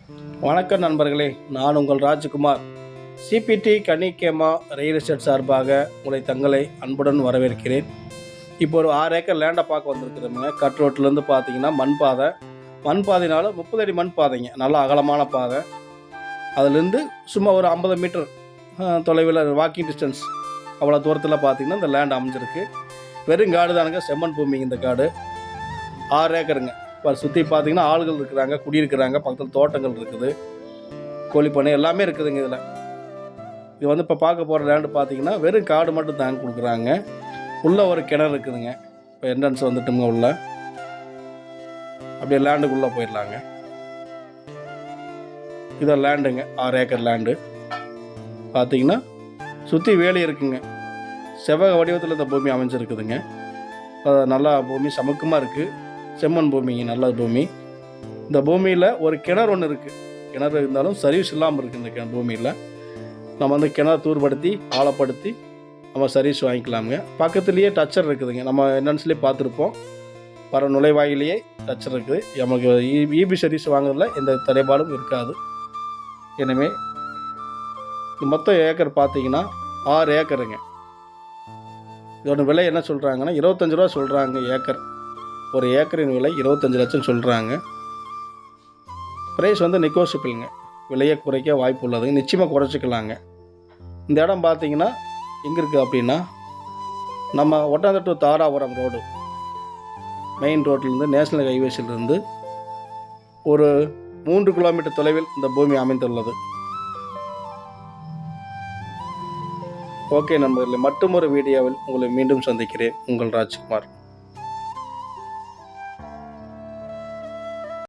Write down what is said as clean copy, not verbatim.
வணக்கம் நண்பர்களே, நான் உங்கள் ராஜ்குமார். சிபிடி கனிகேமா ரியல் எஸ்டேட் சார்பாக உங்களை தங்களை அன்புடன் வரவேற்கிறேன். இப்போ ஒரு 6 ஏக்கர் லேண்டை பார்க்க வந்திருக்கிறோமுங்க. கட் ரோட்லேருந்து பார்த்தீங்கன்னா மண் பாதைனால 30 அடி மண் பாதைங்க, நல்லா அகலமான பாதை. அதுலேருந்து சும்மா ஒரு 50 மீட்டர் தொலைவில் வாக்கிங் டிஸ்டன்ஸ் அவ்வளோ தூரத்தில் பார்த்தீங்கன்னா இந்த லேண்ட் அமைஞ்சிருக்கு. வெறும் காடு தானுங்க, செம்மண் பூமிங்க. இந்த காடு 6 ஏக்கருங்க. இப்போ சுற்றி பார்த்தீங்கன்னா ஆளுகள் இருக்கிறாங்க, குடியிருக்கிறாங்க, பக்கத்தில் தோட்டங்கள் இருக்குது, கோழிப்பண்ணை எல்லாமே இருக்குதுங்க. இது வந்து இப்போ பார்க்க போகிற லேண்டு பார்த்தீங்கன்னா வெறும் காடு மட்டும் தாங்க கொடுக்குறாங்க. உள்ளே ஒரு கிணறு இருக்குதுங்க. இப்போ என்ட்ரன்ஸ் வந்துட்டுங்க, உள்ள அப்படியே லேண்டுக்குள்ளே போயிடலாங்க. இதை லேண்டுங்க, 6 ஏக்கர் லேண்டு பார்த்தீங்கன்னா சுற்றி வேலி இருக்குங்க. செவ்வக வடிவத்தில் இந்த பூமி அமைஞ்சிருக்குதுங்க. நல்லா பூமி சமக்கமாக இருக்குது, செம்மண் பூமிங்க, நல்ல பூமி. இந்த பூமியில் ஒரு கிணறு ஒன்று இருக்குது. கிணறு இருந்தாலும் சர்வீஸ் இல்லாமல் இருக்குது. இந்த பூமியில் நம்ம வந்து கிணறு தூர்படுத்தி ஆழப்படுத்தி நம்ம சர்வீஸ் வாங்கிக்கலாமுங்க. பக்கத்துலேயே டச்சர் இருக்குதுங்க. நம்ம என்னன்ஸ்லேயே பார்த்துருப்போம், வர நுழைவாயிலேயே டச்சர் இருக்குது. நமக்கு இபி சர்வீஸ் வாங்குறதுல எந்த தடைபாடும் இருக்காது. எனவே மொத்தம் ஏக்கர் பார்த்தீங்கன்னா 6 ஏக்கருங்க. இதோட விலை என்ன சொல்கிறாங்கன்னா 25 ரூபா சொல்கிறாங்க ஏக்கர். ஒரு ஏக்கரின் விலை 25 லட்சம் சொல்கிறாங்க. ப்ரைஸ் வந்து நெகோசியபிள்ங்க, விலையை குறைக்க வாய்ப்பு உள்ளதுங்க, நிச்சயமாக குறைச்சிக்கலாங்க. இந்த இடம் பார்த்தீங்கன்னா எங்கே இருக்குது அப்படின்னா, நம்ம ஒட்டாந்தட்டு தாராபுரம் ரோடு மெயின் ரோட்லேருந்து நேஷ்னல் ஹைவேஸிலிருந்து ஒரு 3 கிலோமீட்டர் தொலைவில் இந்த பூமி அமைந்துள்ளது. ஓகே நண்பர்களே, மற்றும் ஒரு வீடியோவில் உங்களை மீண்டும் சந்திக்கிறேன். உங்கள் ராஜ்குமார்.